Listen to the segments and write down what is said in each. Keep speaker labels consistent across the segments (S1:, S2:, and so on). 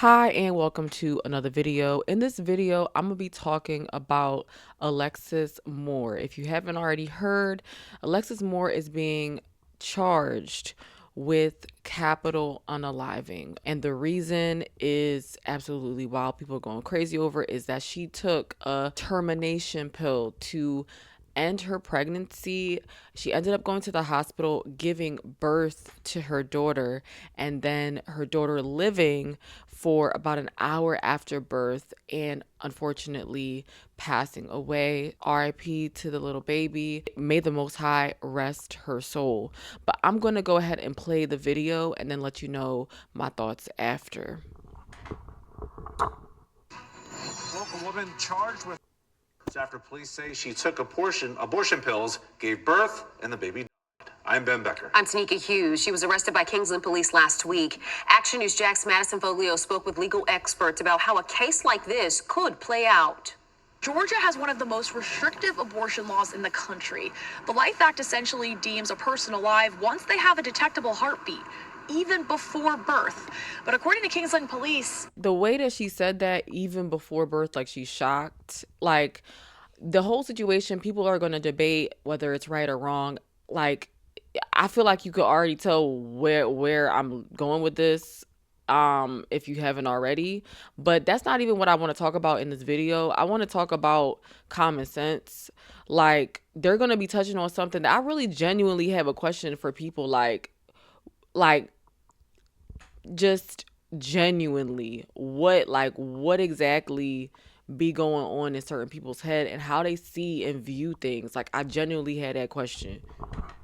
S1: Hi and welcome to another video. In this video, I'm going to be talking about Alexis Moore. If you haven't already heard, Alexis Moore is being charged with capital unaliving. And the reason is absolutely wild. People are going crazy over is that she took a termination pill to end her pregnancy. She ended up going to the hospital, giving birth to her daughter, and then her daughter living for about an hour after birth and unfortunately passing away. RIP to the little baby. May the Most High rest her soul. But I'm going to go ahead and play the video and then let you know my thoughts after.
S2: Local woman charged with after police say she took abortion pills, gave birth, and the baby died. I'm Ben Becker.
S3: I'm Tanika Hughes. She was arrested by Kingsland police last week. Action News Jack's Madison Foglio spoke with legal experts about how a case like this could play out.
S4: Georgia has one of the most restrictive abortion laws in the country. The Life Act essentially deems a person alive once they have a detectable heartbeat, even before birth. But according to Kingsland police,
S1: the way that she said that even before birth, like she's shocked, like the whole situation, people are going to debate whether it's right or wrong. Like, I feel like you could already tell where I'm going with this, if you haven't already. But that's not even what I want to talk about in this video. I want to talk about common sense. Like, they're going to be touching on something that I really genuinely have a question for people. Like just genuinely, what exactly be going on in certain people's head and how they see and view things. Like, I genuinely had that question.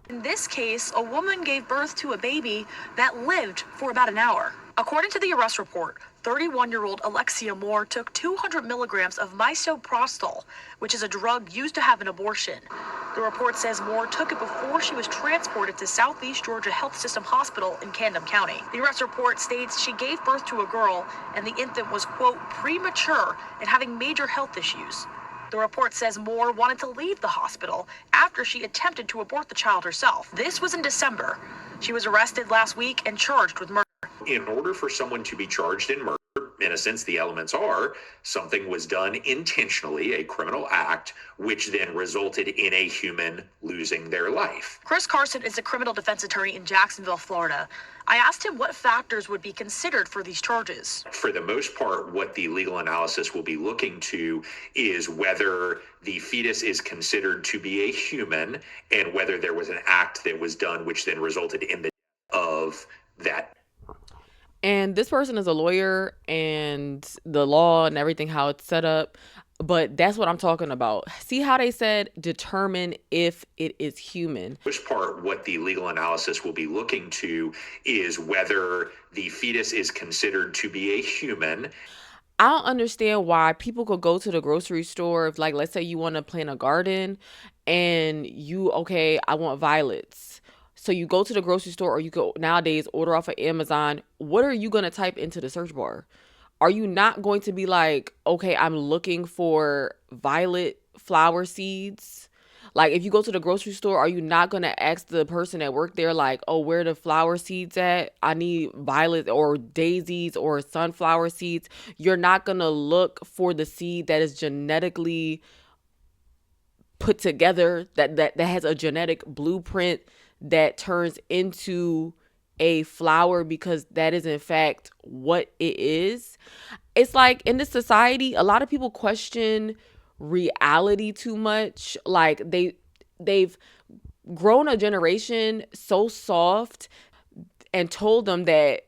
S4: in this case, a woman gave birth to a baby that lived for about an hour. According to the arrest report, 31-year-old Alexia Moore took 200 milligrams of misoprostol, which is a drug used to have an abortion. The report says Moore took it before she was transported to Southeast Georgia Health System Hospital in Camden County. The arrest report states she gave birth to a girl and the infant was, quote, premature and having major health issues. The report says Moore wanted to leave the hospital after she attempted to abort the child herself. This was in December. She was arrested last week and charged with murder.
S5: In order for someone to be charged in murder, in a sense, the elements are something was done intentionally, a criminal act, which then resulted in a human losing their life.
S4: Chris Carson is a criminal defense attorney in Jacksonville, Florida. I asked him what factors would be considered for these charges.
S5: For the most part, what the legal analysis will be looking to is whether the fetus is considered to be a human and whether there was an act that was done which then resulted in the death of that.
S1: And this person is a lawyer and the law and everything, how it's set up. But that's what I'm talking about. See how they said determine if it is human.
S5: Which part, what the legal analysis will be looking to is whether the fetus is considered to be a human.
S1: I don't understand why people could go to the grocery store. If, like, let's say you want to plant a garden and okay, I want violets. So you go to the grocery store or you go nowadays order off of Amazon. What are you going to type into the search bar? Are you not going to be like, okay, I'm looking for violet flower seeds? Like, if you go to the grocery store, are you not going to ask the person that worked there, like, oh, where are the flower seeds at? I need violet or daisies or sunflower seeds. You're not going to look for the seed that is genetically put together, that has a genetic blueprint that turns into a flower, because that is in fact what it is. It's like in this society, a lot of people question reality too much. Like they've grown a generation so soft and told them that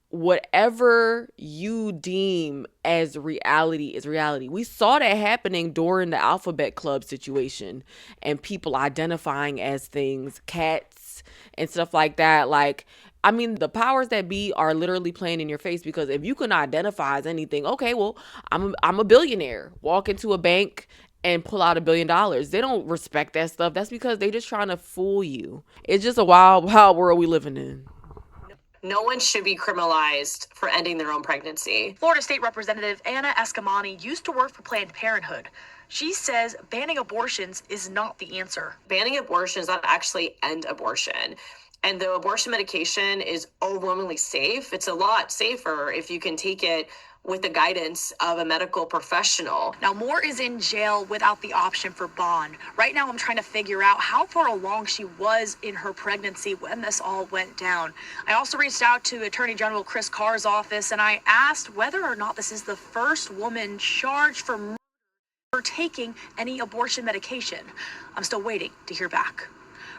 S1: whatever you deem as reality is reality. We saw that happening during the Alphabet Club situation and people identifying as things, cats and stuff like that. Like, I mean, the powers that be are literally playing in your face, because if you can identify as anything, okay, well, I'm a billionaire. Walk into a bank and pull out $1 billion. They don't respect that stuff. That's because they just trying to fool you. It's just a wild, wild world we living in.
S3: No one should be criminalized for ending their own pregnancy.
S4: Florida State Representative Anna Escamani used to work for Planned Parenthood. She says banning abortions is not the answer.
S3: Banning abortion does not actually end abortion. And the abortion medication is overwhelmingly safe. It's a lot safer if you can take it with the guidance of a medical professional.
S4: Now, Moore is in jail without the option for bond. Right now, I'm trying to figure out how far along she was in her pregnancy when this all went down. I also reached out to Attorney General Chris Carr's office, and I asked whether or not this is the first woman charged for murder for taking any abortion medication. I'm still waiting to hear back.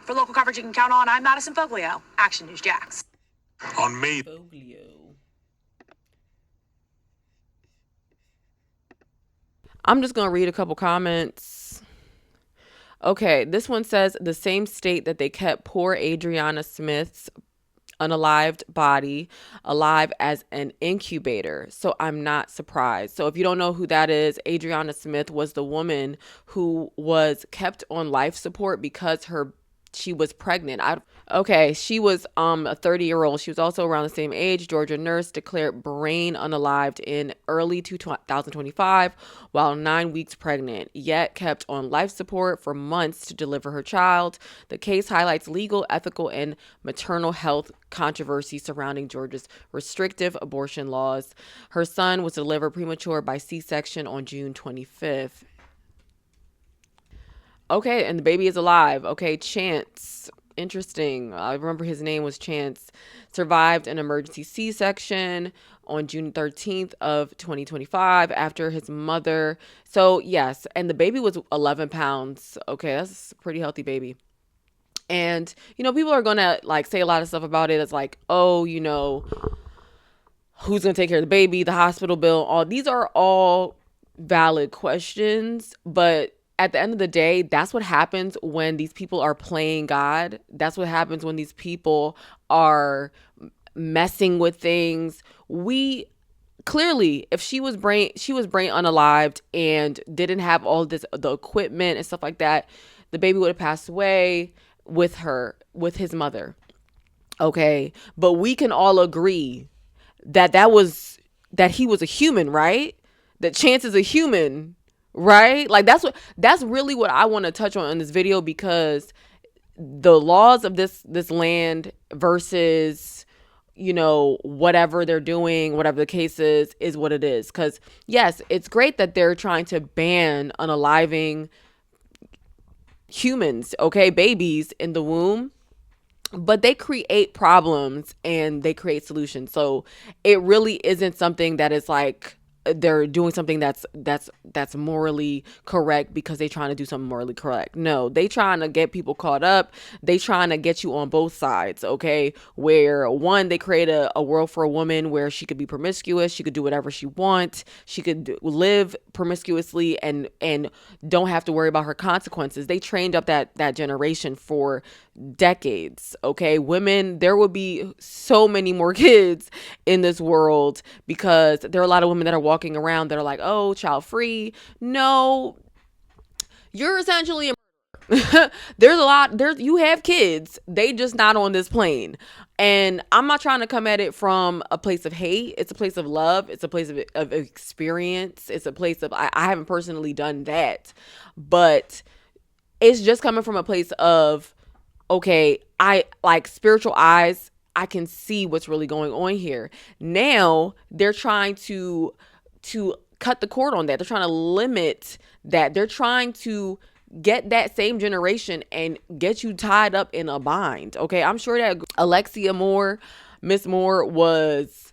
S4: For local coverage you can count on, I'm Madison Foglio, Action News Jax.
S2: On May
S1: I'm just going to read a couple comments. Okay, this one says the same state that they kept poor Adriana Smith's unalived body alive as an incubator. So I'm not surprised. So if you don't know who that is, Adriana Smith was the woman who was kept on life support because she was pregnant. She was a 30-year-old. She was also around the same age. Georgia nurse declared brain unalived in early 2025 while 9 weeks pregnant, yet kept on life support for months to deliver her child. The case highlights legal, ethical, and maternal health controversy surrounding Georgia's restrictive abortion laws. Her son was delivered premature by C-section on June 25th. Okay, and the baby is alive. Okay, Chance. Interesting. I remember his name was Chance. Survived an emergency C-section on June 13th of 2025 after his mother. So, yes, and the baby was 11 pounds. Okay, that's a pretty healthy baby. And, people are going to, say a lot of stuff about it. It's like, oh, who's going to take care of the baby, the hospital bill, all. These are all valid questions, but at the end of the day, that's what happens when these people are playing God. That's what happens when these people are messing with things. We clearly, if she was brain unalived and didn't have all this, the equipment and stuff like that, the baby would have passed away with his mother. Okay. But we can all agree that he was a human, right? That Chance is a human. Right? That's really what I want to touch on in this video, because the laws of this land versus, whatever they're doing, whatever the case is what it is. Because yes, it's great that they're trying to ban unaliving humans, okay, babies in the womb, but they create problems and they create solutions. So it really isn't something that is like they're doing something that's morally correct because they're trying to do something morally correct. No, they trying to get people caught up. They trying to get you on both sides, okay? Where one, they create a world for a woman where she could be promiscuous, she could do whatever she wants, she could live promiscuously and don't have to worry about her consequences. They trained up that generation for decades, okay? Women, there will be so many more kids in this world because there are a lot of women that are walking around that are like, oh, child free. No, you're essentially a you have kids, they just not on this plane. And I'm not trying to come at it from a place of hate. It's a place of love. It's a place of experience. It's a place of, I haven't personally done that, but it's just coming from a place of, okay, I like spiritual eyes. I can see what's really going on here. Now they're trying to cut the cord on that. They're trying to limit that. They're trying to get that same generation and get you tied up in a bind. Okay, I'm sure that Miss Moore was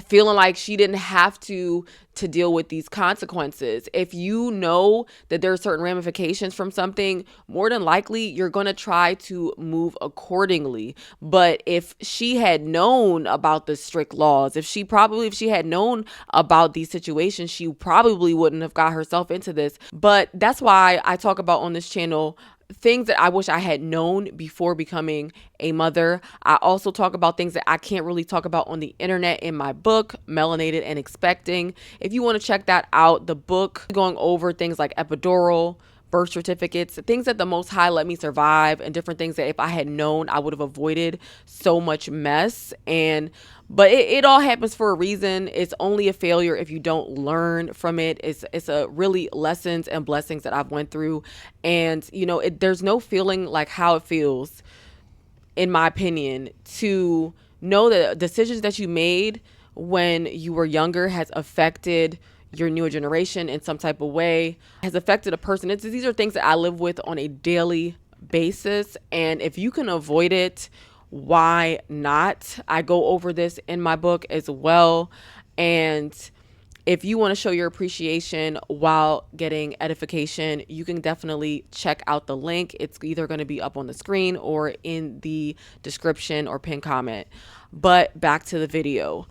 S1: feeling like she didn't have to deal with these consequences. If you know that there are certain ramifications from something, more than likely you're going to try to move accordingly. But if she had known about the strict laws, if she had known about these situations, she probably wouldn't have got herself into this. But that's why I talk about on this channel things that I wish I had known before becoming a mother. I also talk about things that I can't really talk about on the internet in my book, Melanated and Expecting. If you want to check that out, the book going over things like epidural, birth certificates, things that the Most High let me survive, and different things that if I had known, I would have avoided so much mess. But it all happens for a reason. It's only a failure if you don't learn from it. It's a really lessons and blessings that I've went through. And, there's no feeling like how it feels in my opinion, to know that decisions that you made when you were younger has affected your newer generation in some type of way, has affected a person. These are things that I live with on a daily basis. And if you can avoid it, why not? I go over this in my book as well. And if you want to show your appreciation while getting edification, you can definitely check out the link. It's either going to be up on the screen or in the description or pin comment. But back to the video.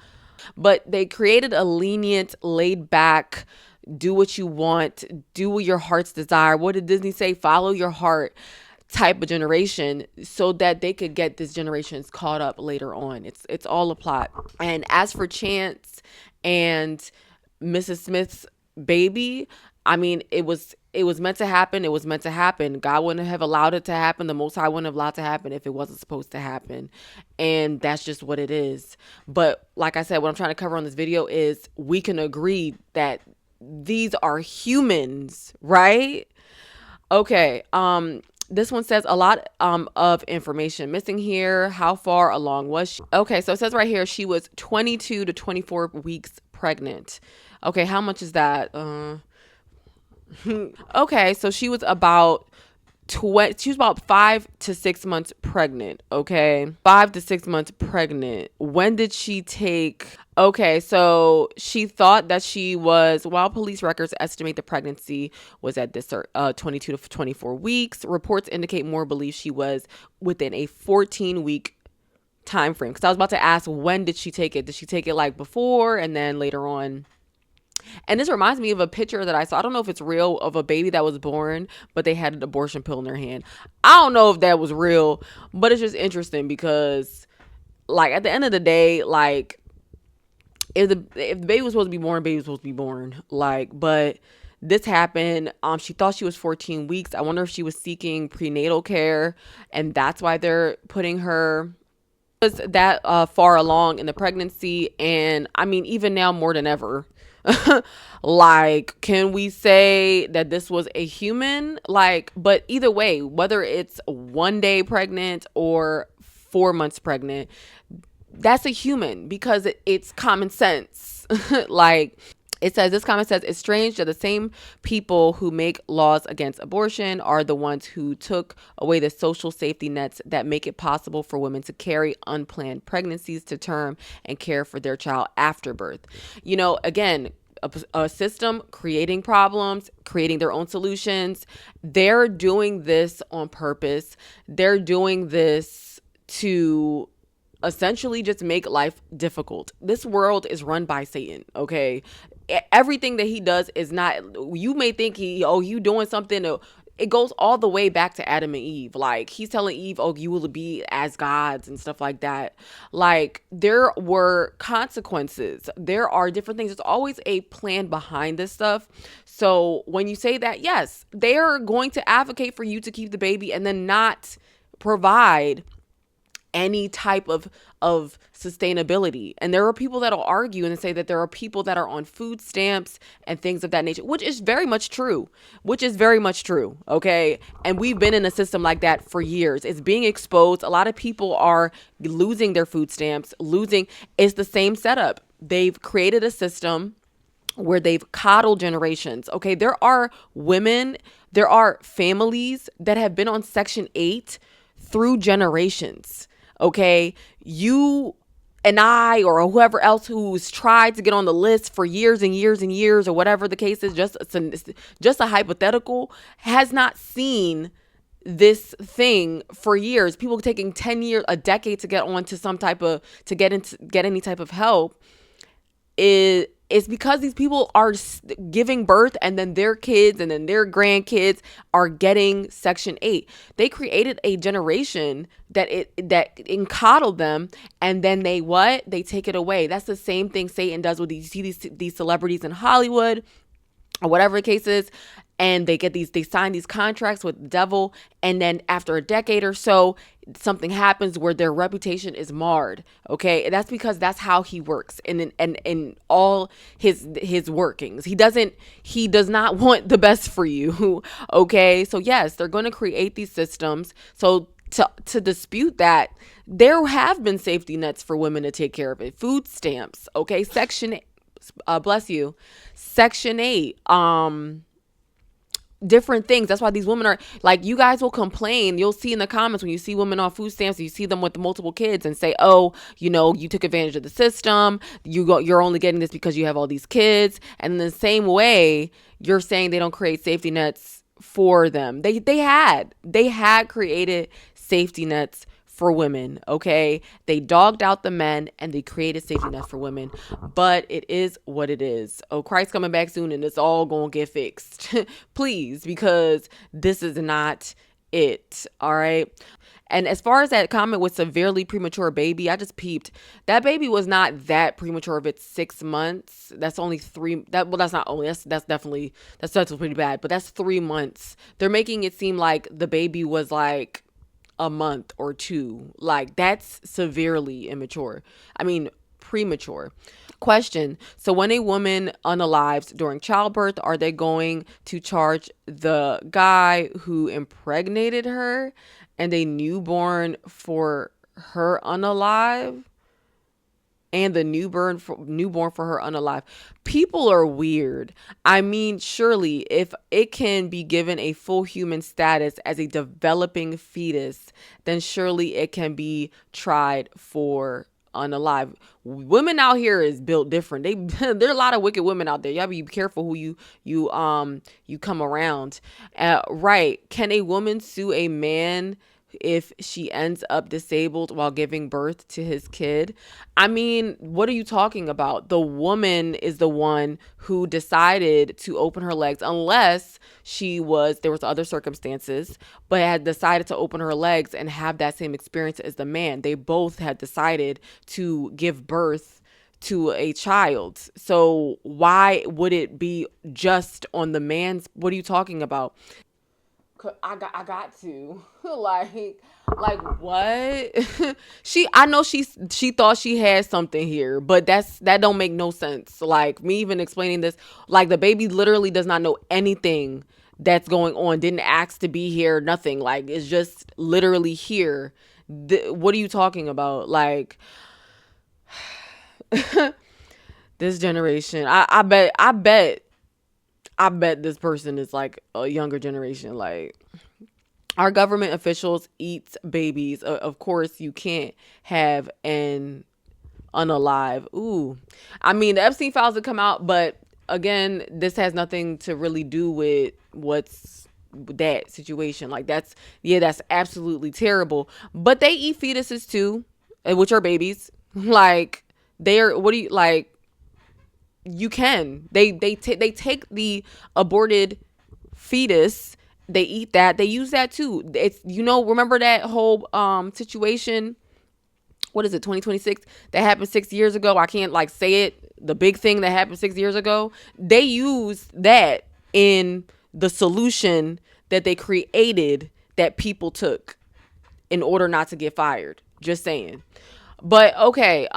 S1: But they created a lenient, laid back, do what you want, do what your heart's desire. What did Disney say? Follow your heart type of generation, so that they could get this generation's caught up later on. It's all a plot. And as for Chance and Mrs. Smith's baby, I mean, it was meant to happen. It was meant to happen. God wouldn't have allowed it to happen. The Most High wouldn't have allowed it to happen if it wasn't supposed to happen. And that's just what it is. But like I said, what I'm trying to cover on this video is we can agree that these are humans, right? Okay. This one says a lot of information missing here. How far along was she? Okay, so it says right here she was 22 to 24 weeks pregnant. Okay, how much is that? Okay, so she was about 5 to 6 months pregnant. Okay, 5 to 6 months pregnant. When did she take? Okay, so she thought that she was, while police records estimate the pregnancy was at this 22 to 24 weeks, reports indicate more believe she was within a 14-week time frame. Because I was about to ask, when did she take it? Did she take it like before and then later on? And this reminds me of a picture that I saw. I don't know if it's real, of a baby that was born, but they had an abortion pill in their hand. I don't know if that was real, but it's just interesting because, like, at the end of the day, like, if the baby was supposed to be born, baby was supposed to be born. Like, but this happened. She thought she was 14 weeks. I wonder if she was seeking prenatal care, and that's why they're putting her that far along in the pregnancy. And I mean, even now more than ever. Like, can we say that this was a human? Like, but either way, whether it's 1 day pregnant or 4 months pregnant, that's a human, because it's common sense. Like, it says, this comment says, it's strange that the same people who make laws against abortion are the ones who took away the social safety nets that make it possible for women to carry unplanned pregnancies to term and care for their child after birth. You know, again, a system creating problems, creating their own solutions. They're doing this on purpose. They're doing this to essentially just make life difficult. This world is run by Satan, okay? Everything that he does is not, you may think you doing something. It goes all the way back to Adam and Eve. Like, he's telling Eve, oh, you will be as gods and stuff like that. Like, there were consequences. There are different things. There's always a plan behind this stuff. So when you say that, yes, they are going to advocate for you to keep the baby and then not provide any type of sustainability. And there are people that'll argue and say that there are people that are on food stamps and things of that nature, which is very much true, okay? And we've been in a system like that for years. It's being exposed. A lot of people are losing their food stamps, it's the same setup. They've created a system where they've coddled generations. Okay, there are families that have been on Section 8 through generations. Okay, you and I, or whoever else who's tried to get on the list for years and years and years, or whatever the case is, just a hypothetical, has not seen this thing for years. People taking 10 years, a decade to get on to get any type of help. It's because these people are giving birth, and then their kids and then their grandkids are getting Section 8. They created a generation that coddled them, and then they take it away. That's the same thing Satan does with these celebrities in Hollywood, or whatever the case is, and they sign these contracts with the devil, and then after a decade or so, something happens where their reputation is marred. Okay, and that's because that's how he works, and in all his workings, he does not want the best for you. Okay, so yes, they're going to create these systems so to dispute that. There have been safety nets for women to take care of it. Food stamps, okay, bless you, Section 8, different things. That's why these women are like, you guys will complain. You'll see in the comments when you see women on food stamps, you see them with multiple kids and say, oh, you took advantage of the system. You're only getting this because you have all these kids. And in the same way, you're saying they don't create safety nets for them. They had created safety nets for women, okay? They dogged out the men and they created safety nets for women, but it is what it is. Oh, Christ coming back soon and it's all gonna get fixed. Please, because this is not it, all right? And as far as that comment with severely premature baby, I just peeped. That baby was not that premature if it's 6 months. That's only that's not only, that's definitely pretty bad, but that's 3 months. They're making it seem like the baby was like a month or two. Like, that's severely premature. Question. So when a woman unalives during childbirth, are they going to charge the guy who impregnated her and a newborn for her unalive? And the newborn for her unalive. People are weird. I mean, surely if it can be given a full human status as a developing fetus, then surely it can be tried for unalive. Women out here is built different. There are a lot of wicked women out there. You gotta be careful who you come around. Right? Can a woman sue a man if she ends up disabled while giving birth to his kid? I mean, what are you talking about? The woman is the one who decided to open her legs, unless there was other circumstances, but had decided to open her legs and have that same experience as the man. They both had decided to give birth to a child. So why would it be just on the man's? What are you talking about? I got to like what? I know she thought she had something here, but that don't make no sense. Like, me even explaining this, like, the baby literally does not know anything that's going on, didn't ask to be here, nothing. Like, it's just literally here. What are you talking about? Like, this generation, I bet this person is like a younger generation. Like, our government officials eats babies. Of course, you can't have an unalive. Ooh, I mean, the Epstein files have come out, but again, this has nothing to really do with what's that situation. Like, that's absolutely terrible. But they eat fetuses too, which are babies. Like, what do you like? You can. They take the aborted fetus. They eat that. They use that too. It's, remember that whole situation. What is it? 2026 that happened 6 years ago. I can't say it. The big thing that happened 6 years ago. They used that in the solution that they created that people took in order not to get fired. Just saying. But okay.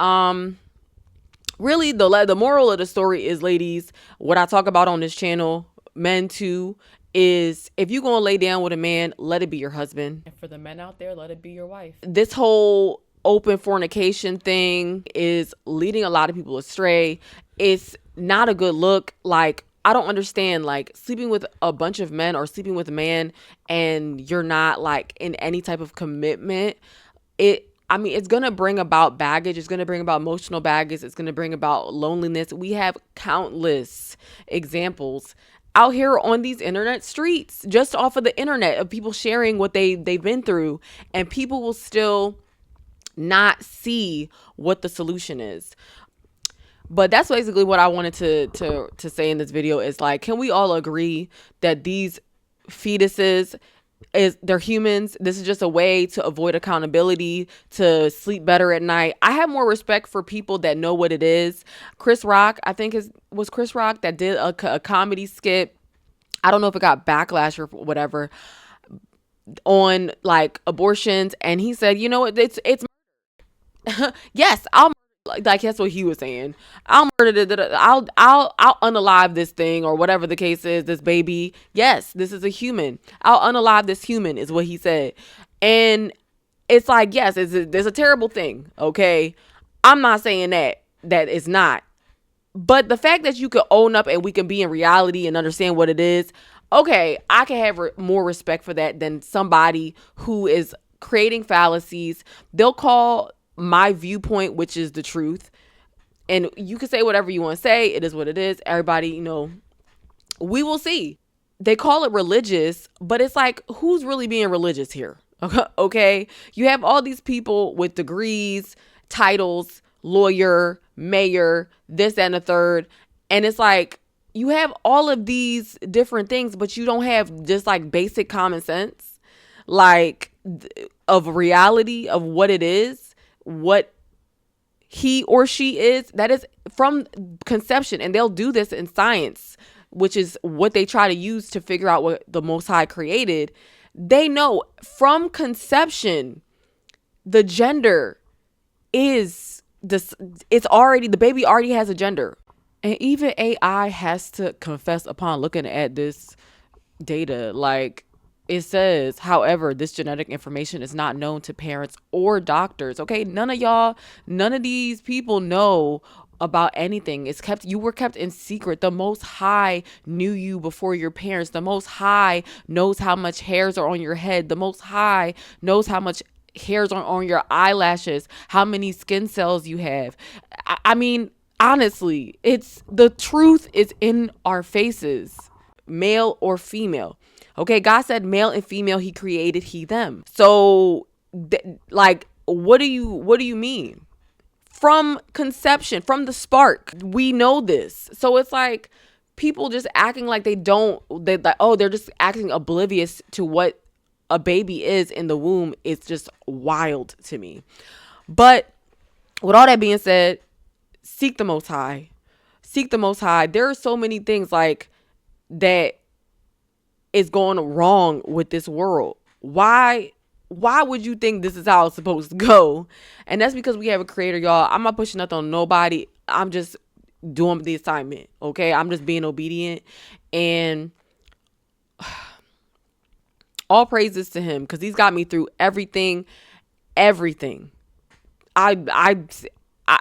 S1: Really, the moral of the story is, ladies, what I talk about on this channel, men too, is if you're going to lay down with a man, let it be your husband. And for the men out there, let it be your wife. This whole open fornication thing is leading a lot of people astray. It's not a good look. Like, I don't understand, like, sleeping with a bunch of men or sleeping with a man and you're not in any type of commitment. It's going to bring about baggage. It's going to bring about emotional baggage. It's going to bring about loneliness. We have countless examples out here on these internet streets, just off of the internet, of people sharing what they've been through, and people will still not see what the solution is. But that's basically what I wanted to say in this video is, like, can we all agree that these fetuses, they're humans? This is just a way to avoid accountability, to sleep better at night. I have more respect for people that know what it is. Chris Rock, I think was Chris Rock that did a comedy skit. I don't know if it got backlash or whatever on abortions, and he said, it's yes, I'll like that's what he was saying. I'll murder it. I'll unalive this thing, or whatever the case is, this baby. Yes, this is a human. I'll unalive this human, is what he said. And it's like, yes, there's a terrible thing. Okay. I'm not saying that it's not. But the fact that you could own up and we can be in reality and understand what it is, okay, I can have more respect for that than somebody who is creating fallacies. They'll call my viewpoint, which is the truth. And you can say whatever you want to say. It is what it is. Everybody, we will see. They call it religious, but it's like, who's really being religious here? Okay. You have all these people with degrees, titles, lawyer, mayor, this and the third. And it's like, you have all of these different things, but you don't have just like basic common sense, like of reality of what it is, what he or she is. That is from conception. And they'll do this in science, which is what they try to use to figure out what the Most High created. They know from conception, the gender is this. It's already, the baby already has a gender. And even AI has to confess upon looking at this data. Like it says, however, this genetic information is not known to parents or doctors. Okay. None of these people know about anything. You were kept in secret. The Most High knew you before your parents. The Most High knows how much hairs are on your head. The Most High knows how much hairs are on your eyelashes, how many skin cells you have. I mean, honestly, it's the truth is in our faces, male or female. Okay, God said male and female he created he them. So like what do you mean? From conception, from the spark, we know this. So it's like people just acting like they're just acting oblivious to what a baby is in the womb. It's just wild to me. But with all that being said, seek the Most High. Seek the Most High. There are so many things like that is going wrong with this world. Why would you think this is how it's supposed to go? And that's because we have a creator, y'all. I'm not pushing nothing on nobody. I'm just doing the assignment. Okay. I'm just being obedient, and all praises to him, because he's got me through everything. I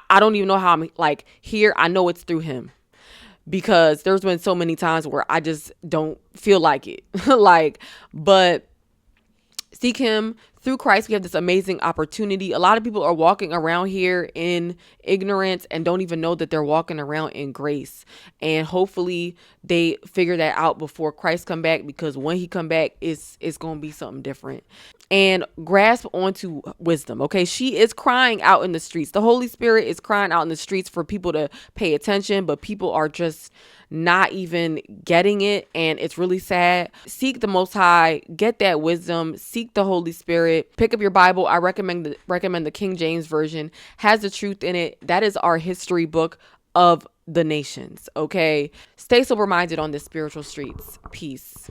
S1: don't even know how I'm like here. I know it's through him, because there's been so many times where I just don't feel like it. But seek him through Christ. We have this amazing opportunity. A lot of people are walking around here in ignorance and don't even know that they're walking around in grace. And hopefully they figure that out before Christ come back, because when he come back, it's going to be something different. And grasp onto wisdom. Okay. She is crying out in the streets. The Holy Spirit is crying out in the streets for people to pay attention, but people are just not even getting it. And it's really sad. Seek the Most High, get that wisdom, seek the Holy Spirit, pick up your Bible. I recommend the King James Version, has the truth in it. That is our history book of the nations. Okay. Stay sober minded on the spiritual streets. Peace.